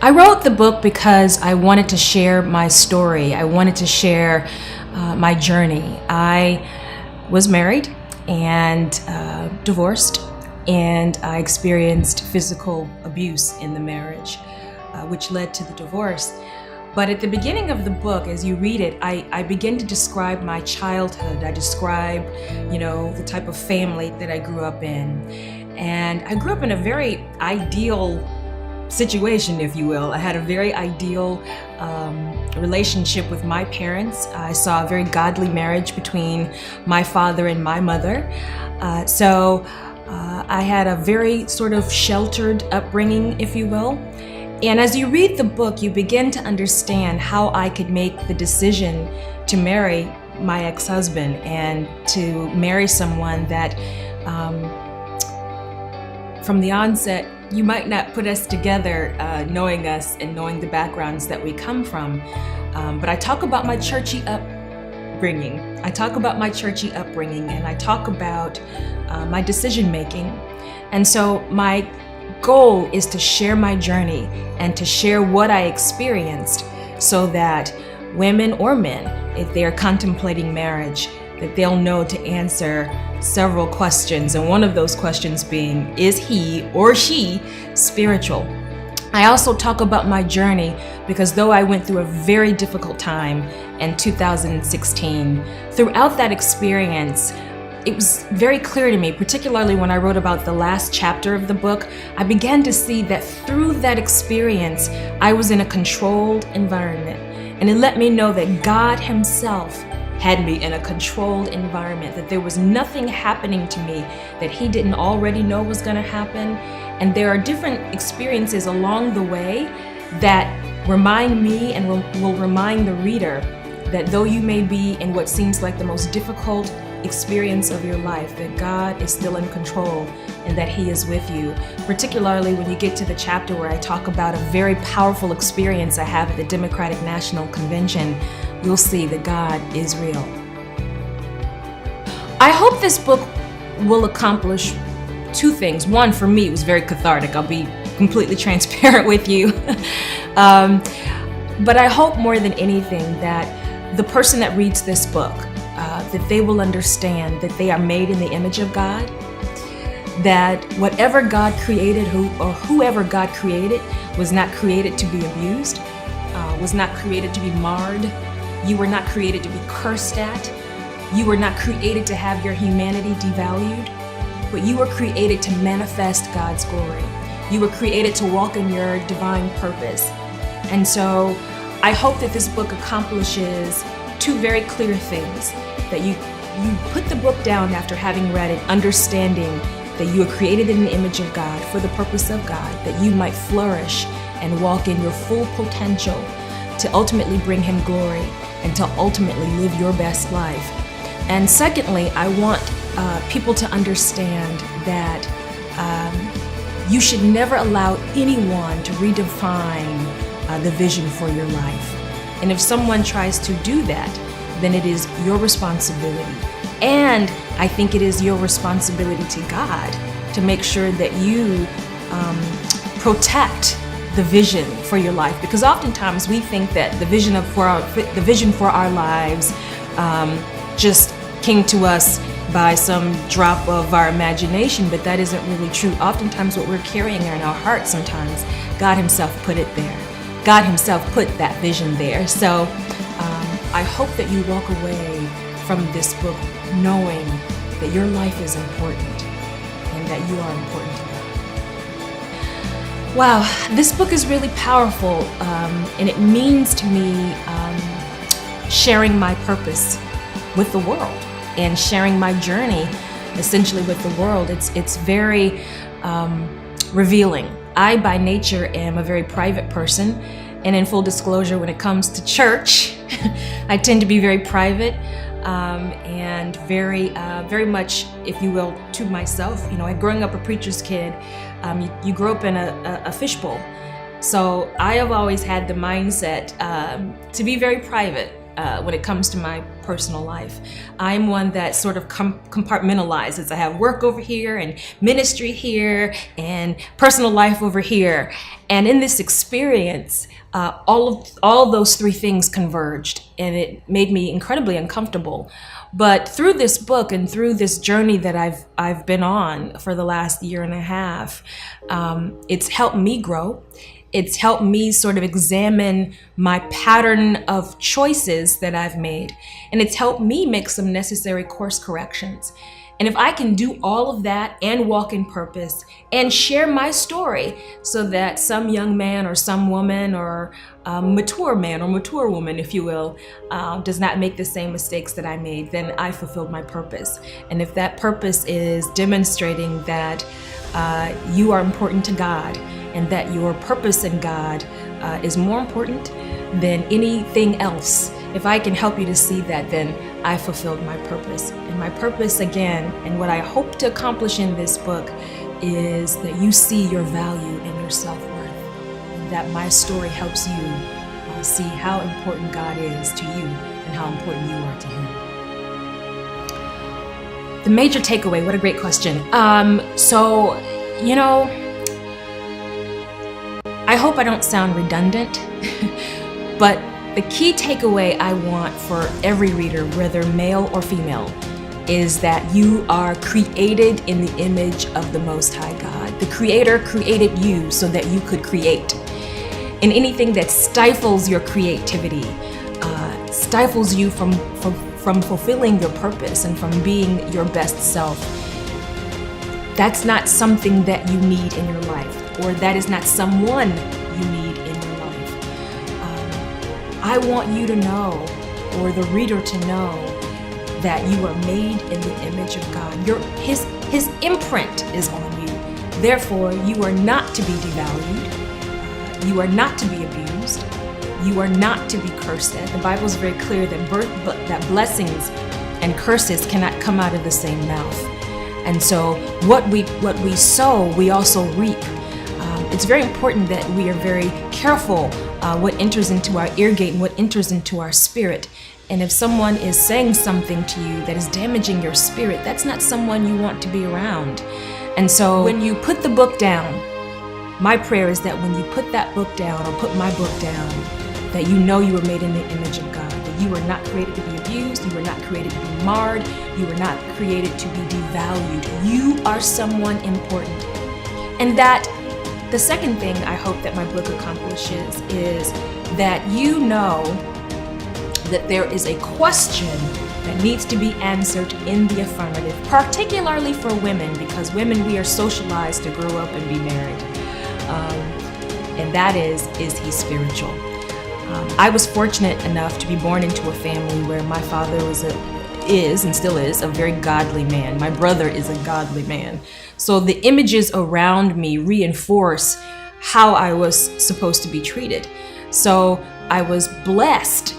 I wrote the book because I wanted to share my story. I wanted to share my journey. I was married and divorced, and I experienced physical abuse in the marriage, which led to the divorce. But at the beginning of the book, as you read it, I begin to describe my childhood. I describe, the type of family that I grew up in. And I grew up in a very ideal situation, if you will. I had a very ideal relationship with my parents. I saw a very godly marriage between my father and my mother. So I had a very sort of sheltered upbringing, if you will. And as you read the book, you begin to understand how I could make the decision to marry my ex-husband and to marry someone that from the onset, you might not put us together knowing us and knowing the backgrounds that we come from. But I talk about my churchy upbringing. And I talk about my decision making. And so my goal is to share my journey and to share what I experienced so that women or men, if they are contemplating marriage, that they'll know to answer several questions, and one of those questions being, is he or she spiritual? I also talk about my journey because though I went through a very difficult time in 2016, throughout that experience, it was very clear to me, particularly when I wrote about the last chapter of the book, I began to see that through that experience, I was in a controlled environment. And it let me know that God Himself had me in a controlled environment, that there was nothing happening to me that He didn't already know was going to happen. And there are different experiences along the way that remind me and will remind the reader that though you may be in what seems like the most difficult experience of your life, that God is still in control and that He is with you. Particularly when you get to the chapter where I talk about a very powerful experience I have at the Democratic National Convention, you'll see that God is real. I hope this book will accomplish two things. One, for me, it was very cathartic. I'll be completely transparent with you. But I hope more than anything that the person that reads this book, that they will understand that they are made in the image of God, that whatever God created or whoever God created was not created to be abused, was not created to be marred. You were not created to be cursed at. You were not created to have your humanity devalued, but you were created to manifest God's glory. You were created to walk in your divine purpose. And so I hope that this book accomplishes two very clear things, that you put the book down after having read it, understanding that you are created in the image of God for the purpose of God, that you might flourish and walk in your full potential to ultimately bring Him glory and to ultimately live your best life. And secondly, I want people to understand that you should never allow anyone to redefine the vision for your life. And if someone tries to do that, then it is your responsibility. And I think it is your responsibility to God to make sure that you protect the vision for your life. Because oftentimes we think that the vision for our lives just came to us by some drop of our imagination, but that isn't really true. Oftentimes what we're carrying in our hearts, sometimes God Himself put it there. God Himself put that vision there. So I hope that you walk away from this book knowing that your life is important and that you are important to God. Wow, this book is really powerful, and it means to me sharing my purpose with the world and sharing my journey essentially with the world. It's very revealing. I, by nature, am a very private person, and in full disclosure, when it comes to church, I tend to be very private and very much, if you will, to myself. Growing up a preacher's kid, you grow up in a fishbowl. So I have always had the mindset to be very private when it comes to my personal life. I'm one that sort of compartmentalizes. I have work over here and ministry here and personal life over here. And in this experience, all those three things converged, and it made me incredibly uncomfortable. But through this book and through this journey that I've been on for the last year and a half, it's helped me grow. It's helped me sort of examine my pattern of choices that I've made. And it's helped me make some necessary course corrections. And if I can do all of that and walk in purpose and share my story so that some young man or some woman or mature man or mature woman, if you will, does not make the same mistakes that I made, then I fulfilled my purpose. And if that purpose is demonstrating that you are important to God and that your purpose in God is more important than anything else, if I can help you to see that, then I fulfilled my purpose. And my purpose, again, and what I hope to accomplish in this book, is that you see your value and your self-worth, and that my story helps you see how important God is to you and how important you are to Him. The major takeaway, what a great question. I hope I don't sound redundant, but the key takeaway I want for every reader, whether male or female, is that you are created in the image of the Most High God. The Creator created you so that you could create. And anything that stifles your creativity, stifles you from fulfilling your purpose and from being your best self, that's not something that you need in your life, or that is not someone you need in your life. I want you to know, or the reader to know, that you are made in the image of God. His imprint is on you. Therefore, you are not to be devalued. You are not to be abused. You are not to be cursed at. The Bible is very clear that blessings and curses cannot come out of the same mouth. And so what we sow, we also reap. It's very important that we are very careful what enters into our ear gate and what enters into our spirit. And if someone is saying something to you that is damaging your spirit, that's not someone you want to be around. And so when you put the book down, my prayer is that when you put that book down, or put my book down, that you know you were made in the image of God, that you were not created to be abused, you were not created to be marred, you were not created to be devalued. You are someone important. And that the second thing I hope that my book accomplishes is that you know that there is a question that needs to be answered in the affirmative, particularly for women, because women, we are socialized to grow up and be married. And that is he spiritual? I was fortunate enough to be born into a family where my father is and still is a very godly man. My brother is a godly man. So the images around me reinforce how I was supposed to be treated. So I was blessed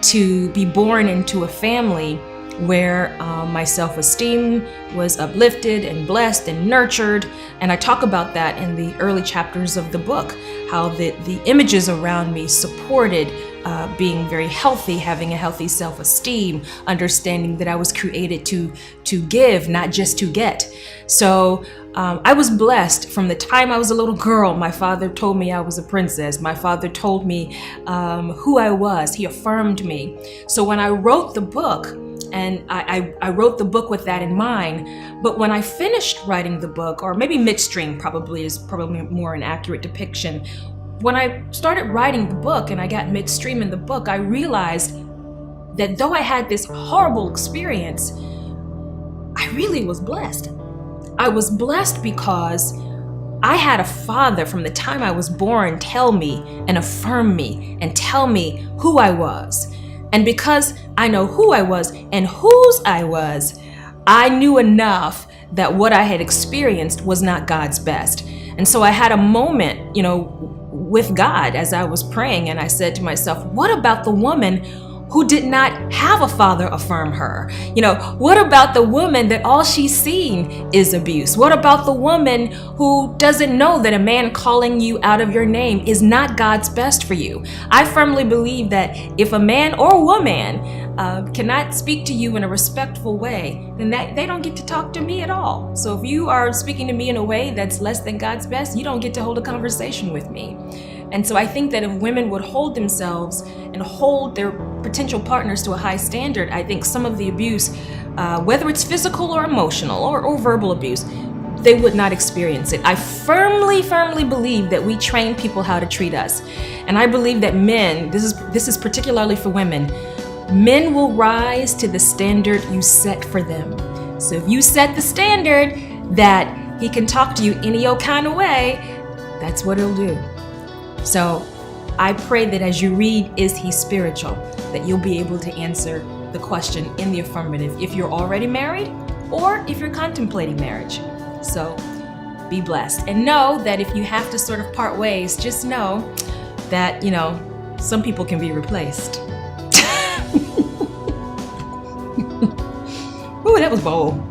to be born into a family where my self-esteem was uplifted and blessed and nurtured. And I talk about that in the early chapters of the book, how the images around me supported being very healthy, having a healthy self-esteem, understanding that I was created to give, not just to get. So I was blessed from the time I was a little girl. My father told me I was a princess. My father told me who I was. He affirmed me. So when I wrote the book, and I wrote the book with that in mind, but when I finished writing the book, or maybe midstream is probably more an accurate depiction, when I started writing the book and I got midstream in the book, I realized that though I had this horrible experience, I really was blessed. I was blessed because I had a father from the time I was born tell me and affirm me and tell me who I was. And because I know who I was and whose I was, I knew enough that what I had experienced was not God's best. And so I had a moment, with God as I was praying, and I said to myself, what about the woman who did not have a father affirm her? What about the woman that all she's seen is abuse? What about the woman who doesn't know that a man calling you out of your name is not God's best for you? I firmly believe that if a man or woman cannot speak to you in a respectful way, then they don't get to talk to me at all. So if you are speaking to me in a way that's less than God's best, you don't get to hold a conversation with me. And so I think that if women would hold themselves and hold their potential partners to a high standard, I think some of the abuse, whether it's physical or emotional or verbal abuse, they would not experience it. I firmly believe that we train people how to treat us. And I believe that men, this is particularly for women, men will rise to the standard you set for them. So if you set the standard that he can talk to you any old kind of way, that's what he'll do. So I pray that as you read, is he spiritual, that you'll be able to answer the question in the affirmative if you're already married or if you're contemplating marriage. So be blessed. And know that if you have to sort of part ways, just know that, some people can be replaced. Ooh, that was bold.